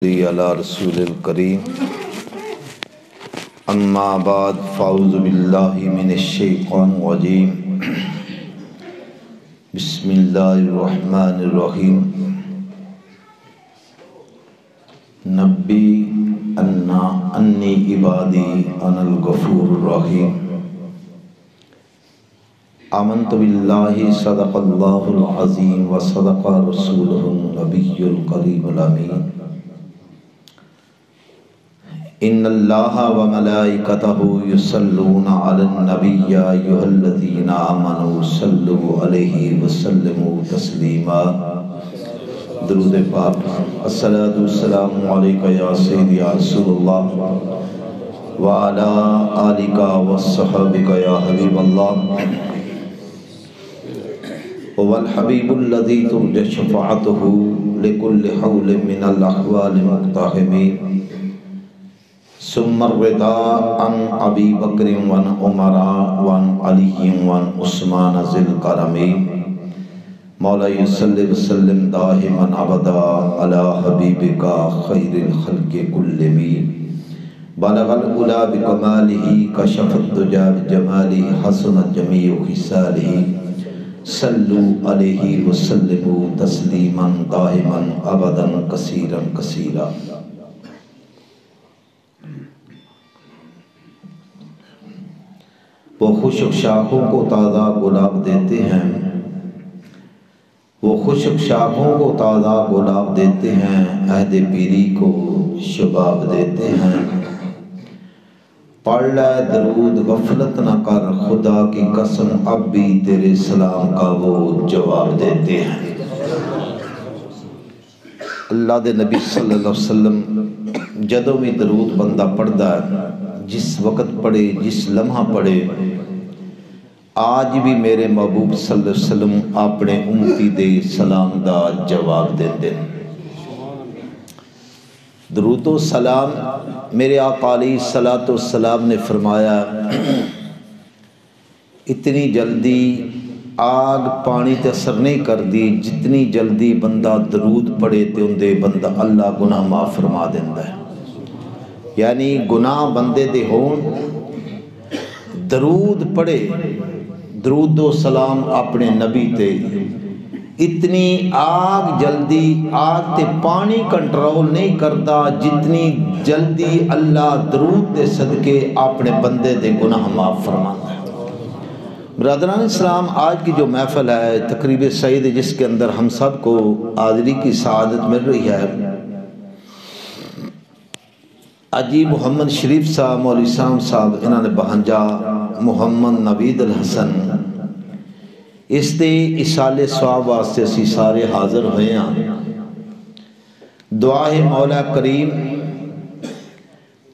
علی رسول الکریم اما بعد فاعوذ باللہ من الشیطان الرجیم بسم اللہ الرحمن الرحیم نبی انی عبادی انا الغفور الرحیم آمنت باللہ صدق اللہ العظیم وصدق رسولہ النبی الکریم الامین ان اللہ وملائکتہ یصلون علی النبی یا ایھا الذین آمنوا صلوا علیہ وسلموا تسلیما درود پاک الصلاۃ والسلام علیک یا سیدی یا رسول اللہ وعلی آلک وصحبک یا حبیب اللہ والحبیب الذی ترجى شفاعته لكل حول من الاحوال مقتحم ثم الرضا عن ابی بکر وعن عمر وعن علی وعن عثمان ذی الکرم مولا صلی وسلم دائما ابدا علی حبیبک خیر الخلق کلهم بلغ العلا بکمالہ کشف الدجى بجمالہ حسنت جمیع خصالہ صلو علیہ وسلموا تسلیما دائما ابدا کثیرا کثیرا وہ خشک شاخوں کو تازہ گلاب دیتے ہیں وہ خشک شاخوں کو تازہ گلاب دیتے ہیں عہد پیری کو شباب دیتے ہیں پڑھ لے درود غفلت نہ کر خدا کی قسم اب بھی تیرے سلام کا وہ جواب دیتے ہیں اللہ دے نبی صلی اللہ علیہ وسلم جدوں بھی درود بندہ پڑھدا ہے جس وقت پڑھے جس لمحہ پڑھے آج بھی میرے محبوب صلی اللہ علیہ وسلم اپنے امتی دے سلام دا جواب دیندے درود و سلام میرے آقا علیہ الصلوۃ والسلام نے فرمایا اتنی جلدی آگ پانی تے اثر نہیں کر دی جتنی جلدی بندہ درود پڑھے تے اندے بندہ اللہ گناہ معاف فرما دیندا ہے یعنی گناہ بندے دے ہون درود پڑھے درود و سلام اپنے نبی تے اتنی آگ جلدی آگ تے پانی کنٹرول نہیں کرتا جتنی جلدی اللہ درود دے صدقے اپنے بندے دے گناہ معاف فرماتا ہے برادران اسلام آج کی جو محفل ہے تقریب سعید جس کے اندر ہم سب کو حاضری کی سعادت مل رہی ہے اجی محمد شریف صاحب مولوی صاحب انہوں نے بہنجا محمد نوید الحسن اس دے اصال ثواب واسطے اسی سارے حاضر ہوئے ہیں دعا ہے مولا کریم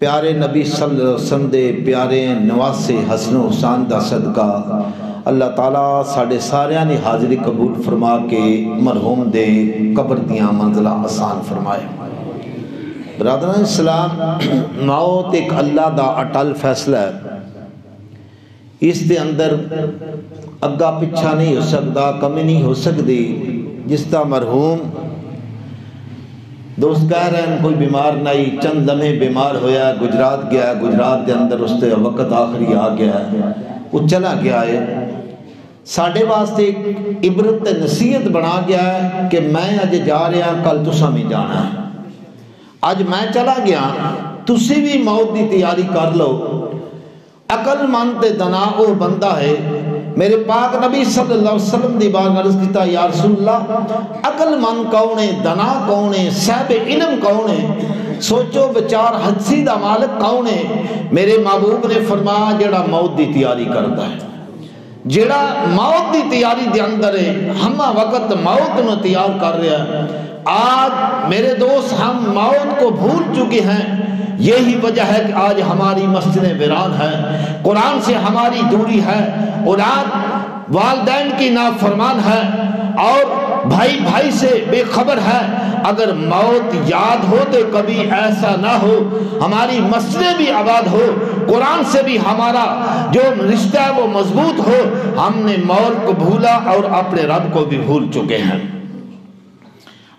پیارے نبی صلی اللہ علیہ وسلم دے پیارے نواسے حسن و حسین دا صدقہ اللہ تعالیٰ ساڑھے ساریاں نے حاضری قبول فرما کے مرحوم دے قبر دیاں منزلہ آسان فرمائے برادران اسلام موت ایک اللہ دا اٹل فیصلہ ہے اس دے اندر اگا پچھا نہیں ہو سکتا کمی نہیں ہو سکتی جس دا مرحوم دوست کہہ رہے ہیں کوئی بیمار نہیں چند لمحے بیمار ہویا گجرات گیا گجرات دے اندر اس دے وقت آخری آ گیا وہ چلا گیا ہے ساڑھے واسطے عبرت نصیحت بنا گیا ہے کہ میں اج جا رہا کل تساں بھی جانا ہے آج میں چلا گیا تسی بھی موت دی تیاری کر لو عقل مند تے دنا او بندہ ہے میرے پاک نبی صلی اللہ علیہ وسلم دی بار عرض کیتا یا رسول اللہ عقل مند کون ہے دنا کون ہے صاحب علم کون ہے سوچو بچار حدسی دا مالک کون ہے میرے محبوب نے فرمایا جڑا موت دی تیاری کرتا ہے جڑا موت دی تیاری دے اندر ہے ہمہ وقت موت نو تیار کر رہا ہے آج میرے دوست ہم موت کو بھول چکے ہیں یہی وجہ ہے کہ آج ہماری مسجدیں ویران ہیں قرآن سے ہماری دوری ہے اولاد والدین کی نافرمان ہے اور بھائی بھائی سے بے خبر ہے اگر موت یاد ہو تو کبھی ایسا نہ ہو ہماری مسجدیں بھی آباد ہو قرآن سے بھی ہمارا جو رشتہ ہے وہ مضبوط ہو ہم نے موت کو بھولا اور اپنے رب کو بھی بھول چکے ہیں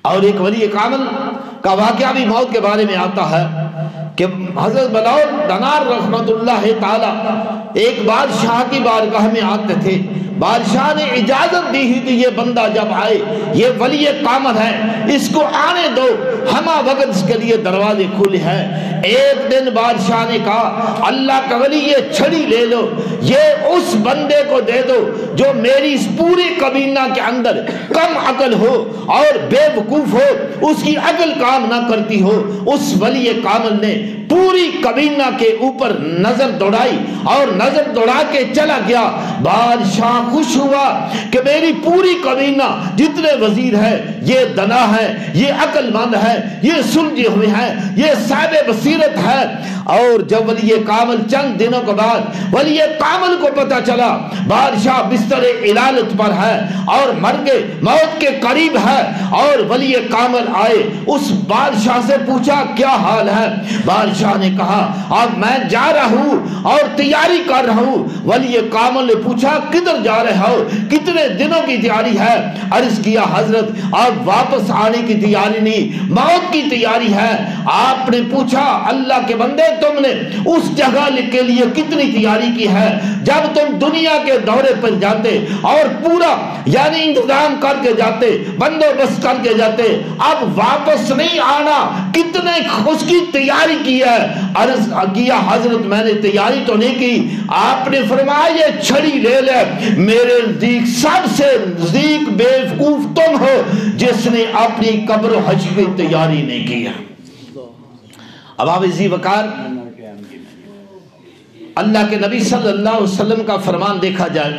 اور ایک ولی کامل کا واقعہ بھی موت کے بارے میں آتا ہے کہ حضرت بلال دنار رحمت اللہ تعالی ایک بادشاہ کی بارگاہ میں آتے تھے. بادشاہ نے اجازت دی ہی تھی یہ بندہ جب آئے یہ ولی کامل ہے اس کو آنے دو, ہمہ وقت اس کے لیے دروازے کھلے ہیں. ایک دن بادشاہ نے کہا اللہ کا ولی یہ چھڑی لے لو, یہ اس بندے کو دے دو جو میری اس پوری کابینہ کے اندر کم عقل ہو اور بے وقوف ہو, اس کی عقل کام نہ کرتی ہو. اس ولی کامل نے پوری کابینہ کے اوپر نظر دوڑائی اور نظر دوڑا کے چلا گیا. بادشاہ خوش ہوا کہ میری پوری کابینہ جتنے وزیر ہیں یہ دنا ہے, یہ عقل مند ہے, یہ سلجھے ہوئے ہیں, یہ صاحب بصیرت ہے. اور جب ولی کامل چند دنوں کے بعد ولی کامل کو پتہ چلا بادشاہ بستر علالت پر ہے اور مرگ موت کے قریب ہے, اور ولی کامل آئے اس بادشاہ سے پوچھا کیا حال ہے. بادشاہ نے کہا اب میں جا رہا ہوں اور تیاری کر رہا ہوں. ولی کامل نے پوچھا کدھر جا رہے ہو, کتنے دنوں کی تیاری ہے. عرض کیا حضرت اب واپس آنے کی تیاری نہیں, موت کی تیاری ہے. آپ نے پوچھا اللہ کے بندے تم نے اس جگہ کے لیے کتنی تیاری کی ہے جب تم دنیا کے دورے پر جاتے اور پورا یعنی انتظام کر کے جاتے, بندوبست کر کے جاتے, اب واپس نہیں آنا, کتنے اس کی تیاری کی ہے. عرض کیا حضرت میں نے تیاری تو نہیں کی. آپ نے فرمایا یہ چھڑی لے لے, میرے نزدیک سب سے نزدیک بے وقوف تم ہو جس نے اپنی قبر و حج کی تیاری نہیں کی ہے. اب آپ اسی وقار اللہ کے نبی صلی اللہ علیہ وسلم کا فرمان دیکھا جائے,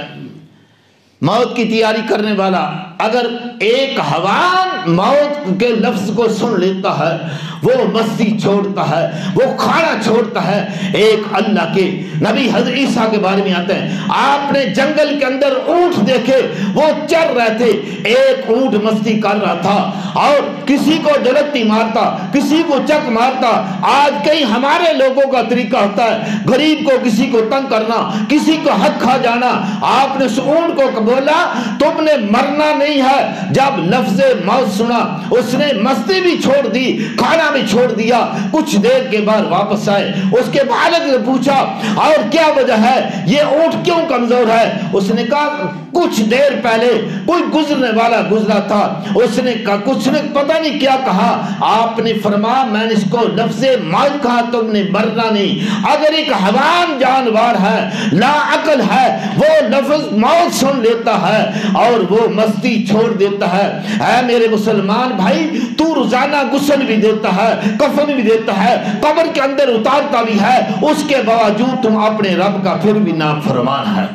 موت کی تیاری کرنے والا اگر ایک حیوان موت کے لفظ کو سن لیتا ہے وہ مستی چھوڑتا ہے, وہ کھانا چھوڑتا ہے. ایک اللہ کے نبی حضرت عیسیٰ کے بارے میں آتے ہیں, آپ نے جنگل کے اندر اونٹ دیکھے وہ چر رہے تھے, ایک اونٹ مستی کر رہا تھا اور کسی کو جلتی مارتا, کسی کو چک مارتا. آج کئی ہمارے لوگوں کا طریقہ ہوتا ہے غریب کو کسی کو تنگ کرنا, کسی کو حق کھا جانا. آپ نے اس اونٹ کو بولا تم نے مرنا نہیں ہے. جب لفظ موت سنا اس نے مستی بھی چھوڑ دی, کھانا بھی چھوڑ دیا. کچھ دیر کے بعد واپس آئے, اس کے والد نے پوچھا اور کیا وجہ ہے, یہ اونٹ کیوں کمزور ہے. اس نے کہا کچھ دیر پہلے کوئی گزرنے والا گزرا تھا, اس نے کہا کچھ نے پتہ نہیں کیا کہا. آپ نے فرمایا میں نے اس کو لفظ موت کہا, تم نے مرنا نہیں. اگر ایک حیوان جانور ہے لا عقل ہے وہ لفظ موت سن لیتا ہے اور وہ مستی چھوڑ دیتا ہے. اے میرے مسلمان بھائی تو روزانہ غسل بھی دیتا ہے, کفن بھی دیتا ہے, قبر کے اندر اتارتا بھی ہے, اس کے باوجود تم اپنے رب کا پھر بھی نافرمان ہے.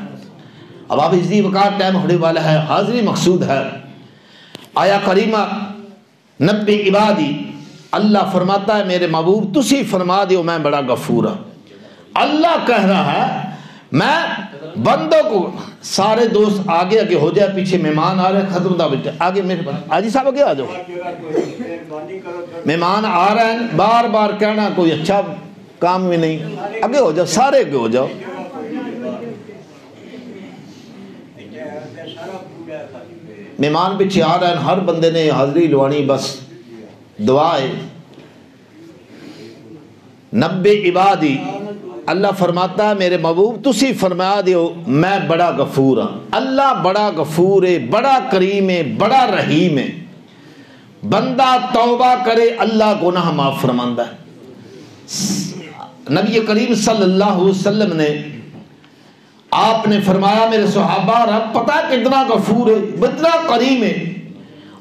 اب آپ اسی وقت ٹائم ہونے والا ہے, حاضری مقصود ہے. آیا کریمہ 90 عبادی اللہ فرماتا ہے میرے محبوب تسی فرما دیو میں بڑا غفور ہوں. اللہ کہہ رہا ہے میں بندوں کو سارے دوست آگے آگے ہو جائے, پیچھے مہمان آ رہے ختم دا بیٹے آگے میرے پاس حاجی صاحب آگے آ جاؤ. مہمان آ رہے ہیں بار بار کہنا کوئی اچھا کام بھی نہیں, آگے ہو جاؤ, سارے آگے ہو جاؤ. مہمان پیچھے آ رہے ہیں, ہر بندے نے حاضری لوانی, بس دعا ہے. 90 عبادی اللہ فرماتا ہے میرے محبوب تسی فرما دیو میں بڑا غفور ہوں. اللہ بڑا غفور ہے, بڑا کریم ہے, بڑا رحیم ہے. بندہ توبہ کرے اللہ گناہ معاف فرماندا ہے. نبی کریم صلی اللہ علیہ وسلم نے آپ نے فرمایا میرے صحابہ رب پتہ کتنا غفور ہے, کتنا کریم ہے.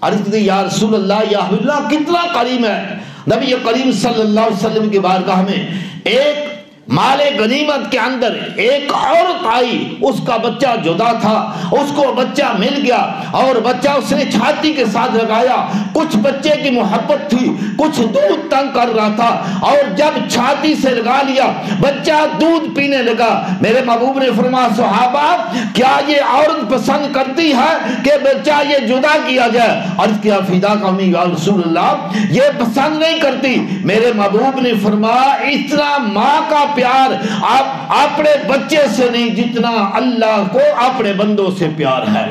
عرض کی یا رسول اللہ یا حبیب اللہ کتنا کریم ہے. نبی کریم صلی اللہ علیہ وسلم کی بارگاہ میں ایک مال غنیمت کے اندر ایک عورت آئی, اس کا بچہ جدا تھا, اس کو بچہ مل گیا اور بچہ اس نے چھاتی کے ساتھ لگایا. کچھ بچے کی محبت تھی, کچھ دودھ تنگ کر رہا تھا, اور جب چھاتی سے لگا لیا بچہ دودھ پینے لگا. میرے محبوب نے فرمایا صحابہ کیا یہ عورت پسند کرتی ہے کہ بچہ یہ جدا کیا جائے؟ عرض کیا فدا قومی یا رسول اللہ یہ پسند نہیں کرتی. میرے محبوب نے فرمایا اتنا ماں کا پیار آپ اپنے بچے سے نہیں جتنا اللہ کو اپنے بندوں سے پیار ہے.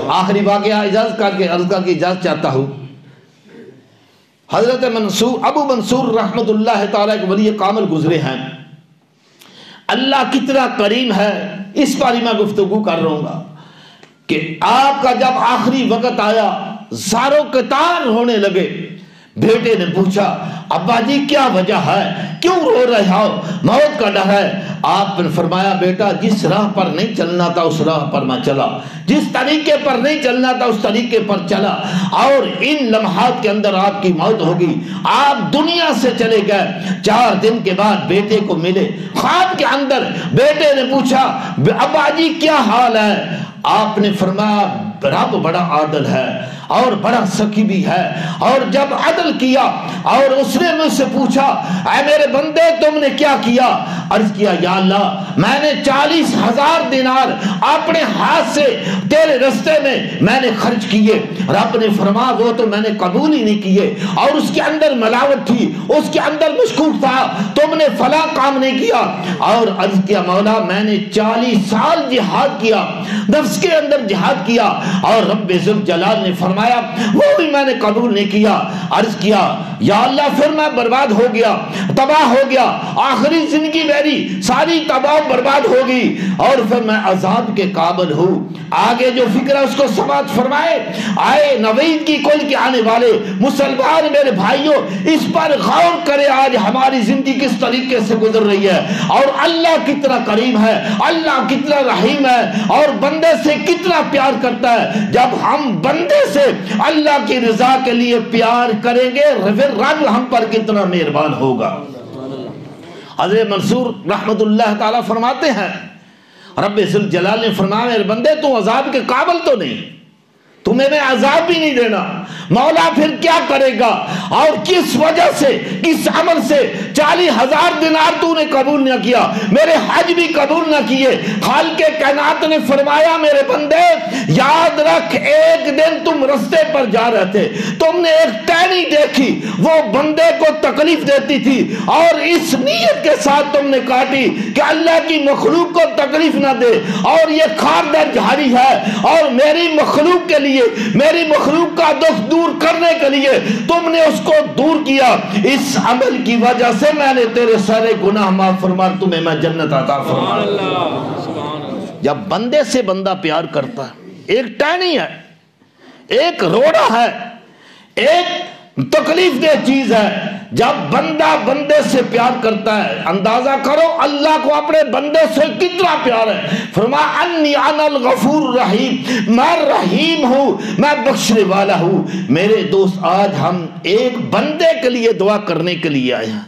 آخری واقعہ اجازت کر کے عرض کر کے اجازت چاہتا ہوں. حضرت ابو منصور رحمت اللہ تعالیٰ کے ولی کامل گزرے ہیں. اللہ کتنا کریم ہے اس پر میں گفتگو کر رہا ہوں کہ آپ کا جب آخری وقت آیا زاروں قطار ہونے لگے. بیٹے نے پوچھا ابا جی کیا وجہ ہے, کیوں رو رہے ہو, موت کا ڈر ہے؟ آپ نے فرمایا بیٹا جس راہ پر نہیں چلنا تھا اس راہ پر میں چلا, جس طریقے پر نہیں چلنا تھا اس طریقے پر چلا, اور ان لمحات کے اندر آپ کی موت ہوگی. آپ دنیا سے چلے گئے. 4 دن کے بعد بیٹے کو ملے خواب کے اندر. بیٹے نے پوچھا ابا جی کیا حال ہے؟ آپ نے فرمایا رب بڑا عادل ہے اور بڑا سخی بھی ہے, اور جب عدل کیا اور اس نے مجھ سے پوچھا اے میرے بندے تم نے کیا کیا؟ عرض کیا یا اللہ میں نے 40,000 دینار اپنے ہاتھ سے تیرے رستے میں نے خرچ کیے. رب نے فرمایا وہ تو میں نے قبول ہی نہیں کیے, اور اس کے اندر ملاوٹ تھی, اس کے اندر مشکوک تھا, تم نے فلاں کام نہیں کیا. اور عرض کیا مولا میں نے 40 سال جہاد کیا, نفس کے اندر جہاد کیا, اور رب ذوالجلال نے فرمایا وہ بھی میں نے قبول نہیں کیا. عرض کیا یا اللہ پھر میں برباد ہو گیا, تباہ ہو گیا, آخری زندگی میری ساری تباہ برباد ہوگی, اور پھر میں عذاب کے قابل ہوں. آگے جو فکر ہے اس کو سماعت فرمائے. آئے نوید کی کل کے آنے والے مسلمان میرے بھائیوں, اس پر غور کرے آج ہماری زندگی کس طریقے سے گزر رہی ہے, اور اللہ کتنا کریم ہے, اللہ کتنا رحیم ہے, اور بندے سے کتنا پیار کرتا ہے. جب ہم بندے سے اللہ کی رضا کے لیے پیار کریں گے پھر رب ہم پر کتنا مہربان ہوگا. حضرت منصور رحمت اللہ تعالیٰ فرماتے ہیں رب ذوالجلال نے فرمایا میرے بندے تو عذاب کے قابل تو نہیں, تمہیں میں عذاب بھی نہیں دینا. مولا پھر کیا کرے گا, اور کس وجہ سے کس عمل سے 40,000 دینار تو نے قبول نہ کیا, میرے حج بھی قبول نہ کیے. خالق کائنات نے فرمایا میرے بندے یاد رکھ ایک دن تم رستے پر جا رہے تھے, تم نے ایک ٹہنی دیکھی وہ بندے کو تکلیف دیتی تھی, اور اس نیت کے ساتھ تم نے کاٹی کہ اللہ کی مخلوق کو تکلیف نہ دے, اور یہ خاردار جھاڑی ہے, اور میری مخلوق کے لیے میری مخلوق کا دکھ دور کرنے کے لیے تم نے اس کو دور کیا. اس عمل کی وجہ سے میں نے تیرے سارے گناہ معاف فرما, تمہیں میں جنت عطا فرما. جب بندے سے بندہ پیار کرتا ہے, ایک ٹہنی ہے, ایک روڑا ہے, ایک تکلیف دہ چیز ہے, جب بندہ بندے سے پیار کرتا ہے اندازہ کرو اللہ کو اپنے بندے سے کتنا پیار ہے. فرمایا انی انا الغفور الرحیم, میں رحیم ہوں, میں بخشنے والا ہوں. میرے دوست آج ہم ایک بندے کے لیے دعا کرنے کے لیے آئے ہیں.